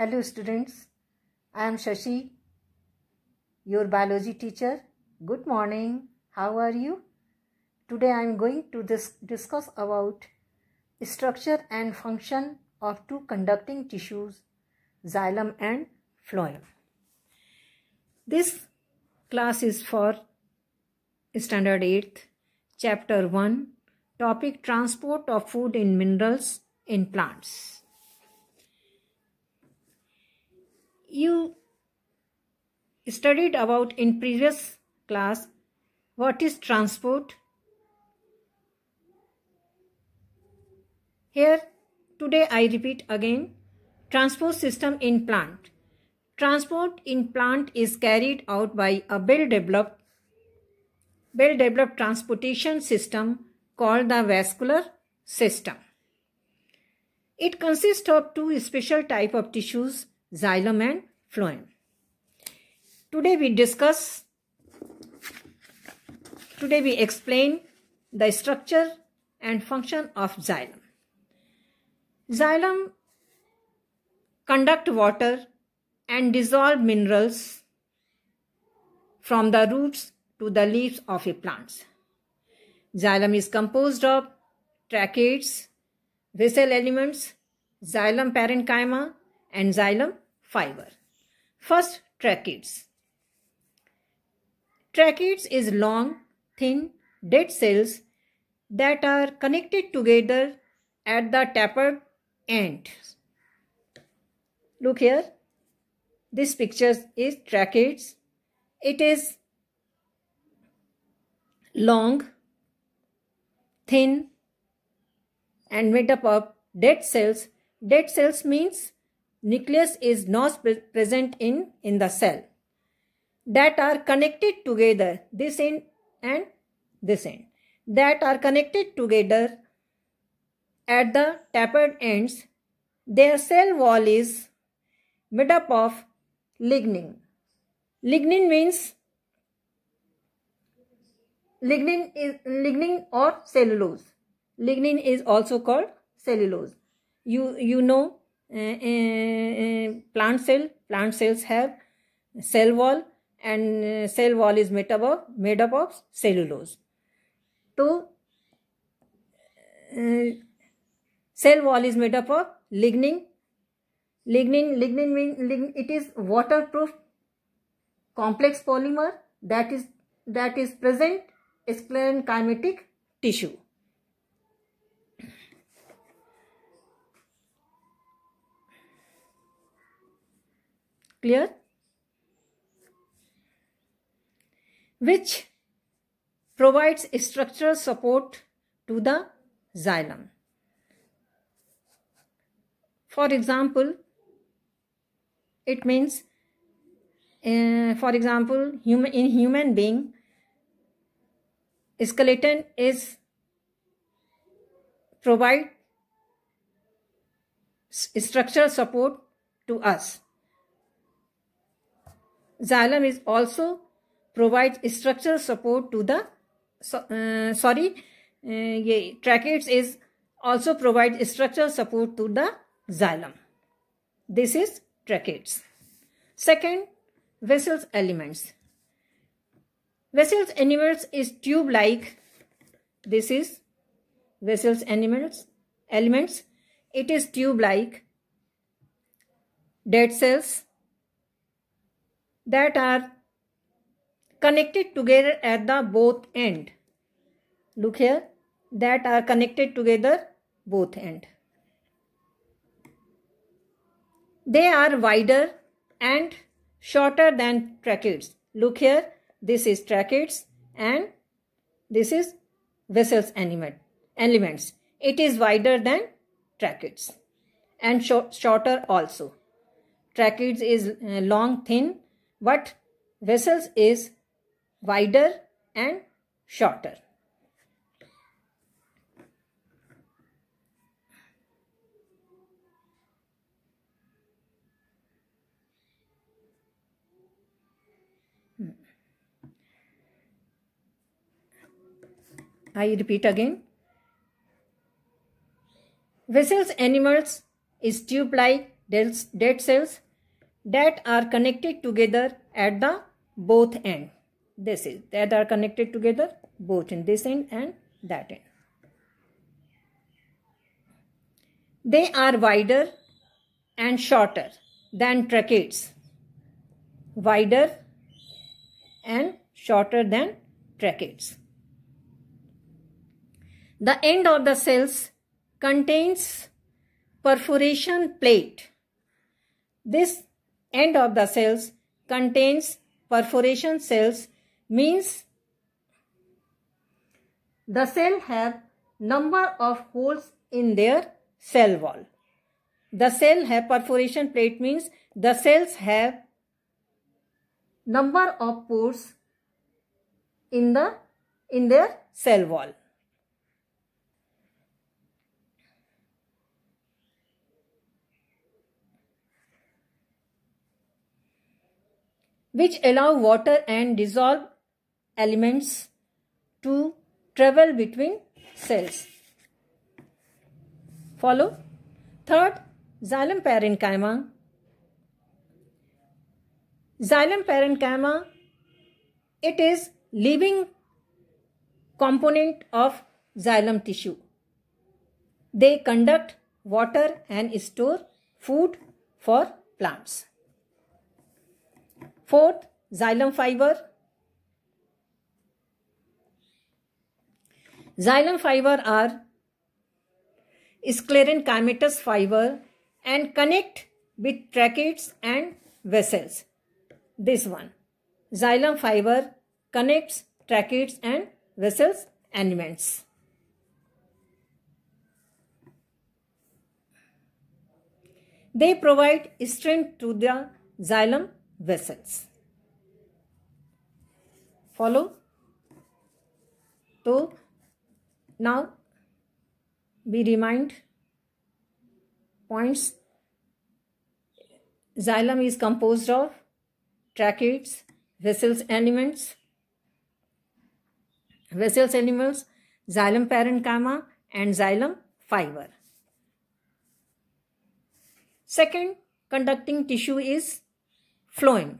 Hello students, I am Shashi, your biology teacher. Good morning, how are you? Today I am going to discuss about structure and function of two conducting tissues, xylem and phloem. This class is for Standard 8th, Chapter 1, Topic Transport of Food and Minerals in Plants. You studied about in previous class what is transport. Here today I repeat again, transport system in plant. Transport in plant is carried out by a well-developed transportation system called the vascular system. It consists of two special types of tissues, xylem and phloem. Today we explain the structure and function of xylem. Xylem conduct water and dissolve minerals from the roots to the leaves of a plant. Xylem is composed of tracheids, vessel elements, xylem parenchyma and xylem fiber. First, tracheids. Tracheids is long, thin, dead cells that are connected together at the tapered end. Look here, this picture is tracheids. It is long, thin and made up of dead cells. Dead cells means nucleus is not present in the cell, that are connected together, this end and this end, that are connected together at the tapered ends. Their cell wall is made up of lignin. Lignin means lignin or cellulose. Lignin is also called cellulose. You know, plant cells have cell wall, and cell wall is made up of cellulose. So cell wall is made up of lignin. Lignin means it is waterproof complex polymer that is present in sclerenchymatic tissue. Clear? Which provides structural support to the xylem. For example, it means, in human being, skeleton is provide structural support to us. Xylem is also provides structural support to the tracheids is also provides structural support to the xylem. This is tracheids. Second, vessels elements. Vessels elements is tube like. This is vessels elements. It is tube like dead cells that are connected together at the both end. Look here, that are connected together both end. They are wider and shorter than tracheids. Look here, this is tracheids and this is vessels elements. It is wider than tracheids and shorter also. Tracheids is long, thin, but vessels is wider and shorter. I repeat again. Vessels animals is tube-like dead cells that are connected together at the both end. This is that are connected together both in this end and that end. They are wider and shorter than tracheids. Wider and shorter than tracheids. The end of the cells contains perforation plate. This end of the cells contains perforation cells, means the cell have number of holes in their cell wall. The cell have perforation plate means the cells have number of pores in their cell wall. Which allow water and dissolved elements to travel between cells. Follow. Third, xylem parenchyma. Xylem parenchyma, it is living component of xylem tissue. They conduct water and store food for plants. Fourth, xylem fiber. Xylem fiber are sclerenchymatous fiber and connect with tracheids and vessels. This one, xylem fiber connects tracheids and vessels elements. They provide strength to the xylem vessels. Follow. So now we remind points. Xylem is composed of tracheids, vessels elements, xylem parenchyma and xylem fiber. Second conducting tissue is phloem.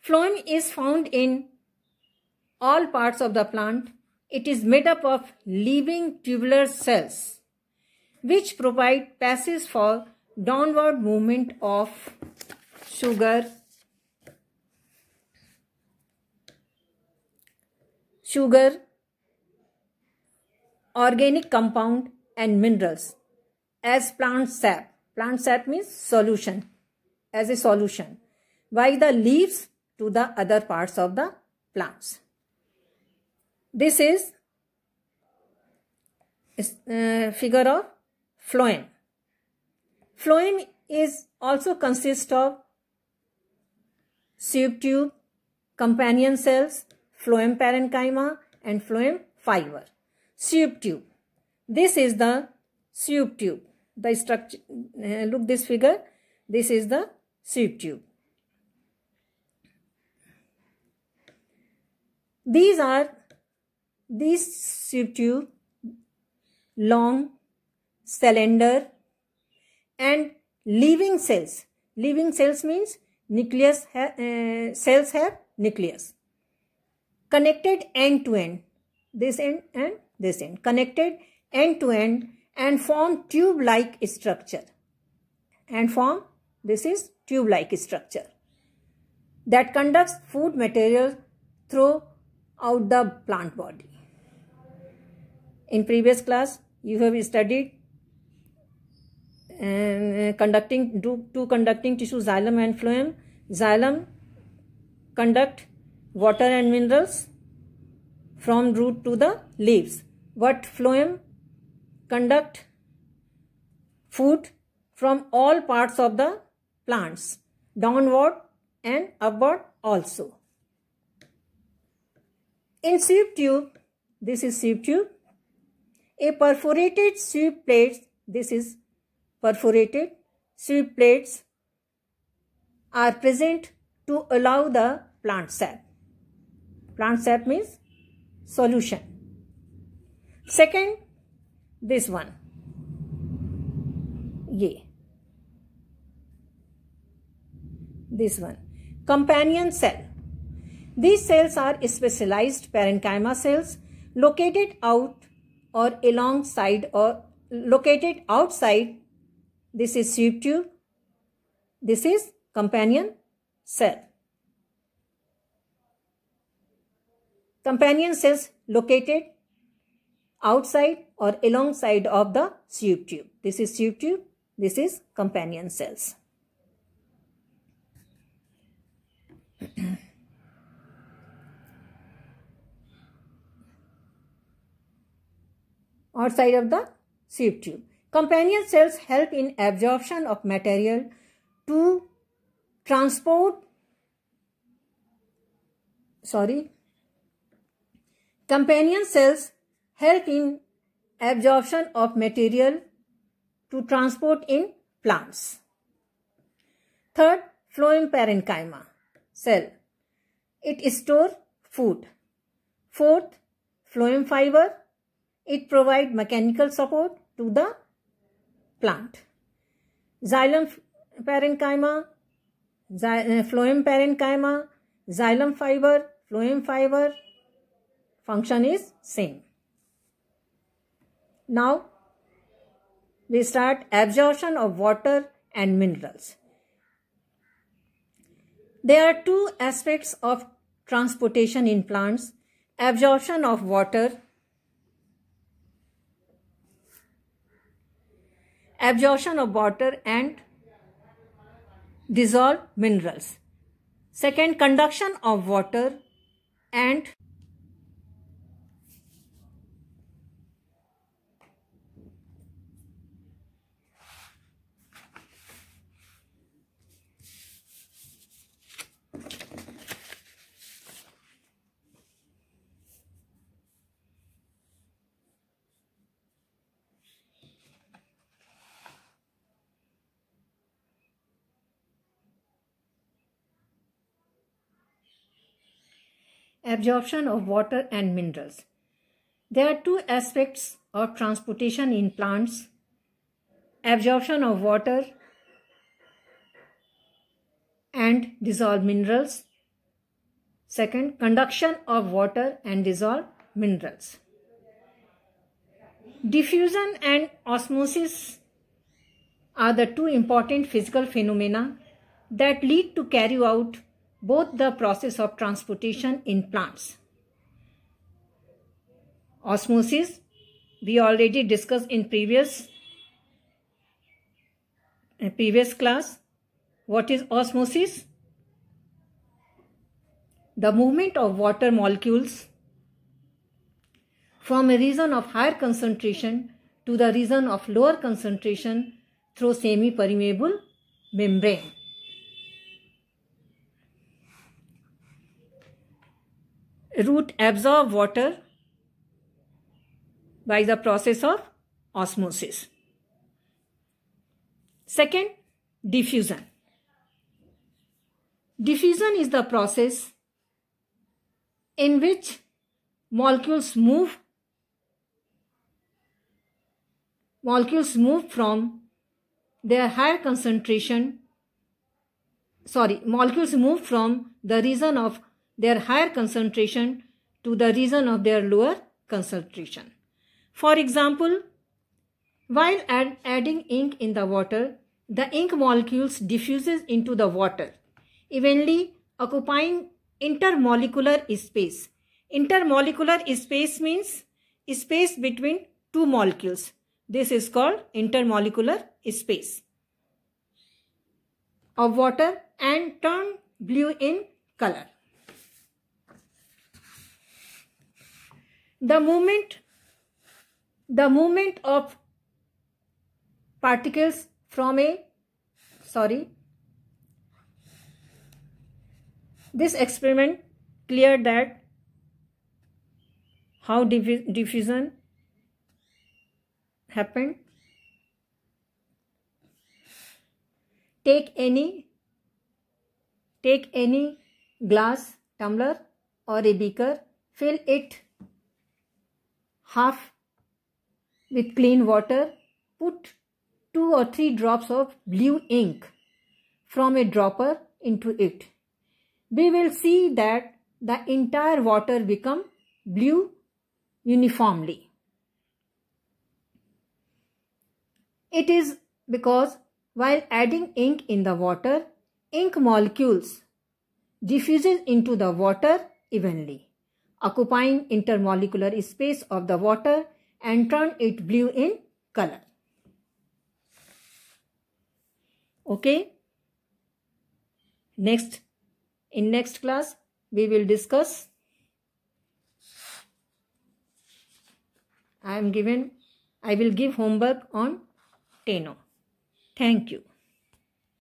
Phloem is found in all parts of the plant. It is made up of living tubular cells which provide passage for downward movement of sugar, organic compound and minerals as plant sap. Plant sap means solution, as a solution, by the leaves to the other parts of the plants. This is figure of phloem. Phloem is also consists of soup tube, companion cells, phloem parenchyma and phloem fiber. Soup tube. This is the soup tube. The structure, look this figure. This is the soup tube. These soup tube, long, cylinder and living cells. Living cells means nucleus. Cells have nucleus. Connected end to end. This end and this end. Connected end to end and form tube-like structure. This is tube-like structure that conducts food material throughout the plant body. In previous class, you have studied two conducting tissues, xylem and phloem. Xylem conduct water and minerals from root to the leaves. But phloem conduct food from all parts of the plants, downward and upward also. In soup tube, this is soup tube, a perforated soup plates, this is perforated soup plates are present to allow the plant sap. Plant sap means solution. Second, this one. this one, companion cell. These cells are specialized parenchyma cells located out or alongside or located outside. This is sweep tube. This is companion cell. Companion cells located outside or alongside of the sweep tube. This is sweep tube. This is companion cells. Outside of the sweep tube. Companion cells help in absorption of material to transport. Companion cells help in absorption of material to transport in plants. Third, phloem parenchyma cell. It stores food. Fourth, phloem fiber. It provides mechanical support to the plant. Xylem parenchyma, phloem parenchyma, xylem fiber, phloem fiber, function is same. Now we start absorption of water and minerals. There are two aspects of transportation in plants: absorption of water, and dissolved minerals. Second, conduction of water and absorption of water and minerals. There are two aspects of transportation in plants: absorption of water and dissolved minerals. Second, conduction of water and dissolved minerals. Diffusion and osmosis are the two important physical phenomena that lead to carry out both the process of transportation in plants. Osmosis, we already discussed in previous class. What is osmosis? The movement of water molecules from a region of higher concentration to the region of lower concentration through semi-permeable membrane. Root absorb water by the process of osmosis. Second, diffusion. Diffusion is the process in which molecules move from their higher concentration, molecules move from the region of their higher concentration to the region of their lower concentration. For example, while adding ink in the water, the ink molecules diffuses into the water, evenly occupying intermolecular space. Intermolecular space means space between two molecules. This is called intermolecular space of water and turn blue in color. The movement of particles from this experiment cleared that how diffusion happened. Take any glass, tumbler or a beaker, fill it half with clean water, put 2 or 3 drops of blue ink from a dropper into it, we will see that the entire water become blue uniformly. It is because while adding ink in the water, ink molecules diffuses into the water evenly, occupying intermolecular space of the water and turn it blue in color. Okay. In next class, we will discuss. I will give homework on TENO. Thank you.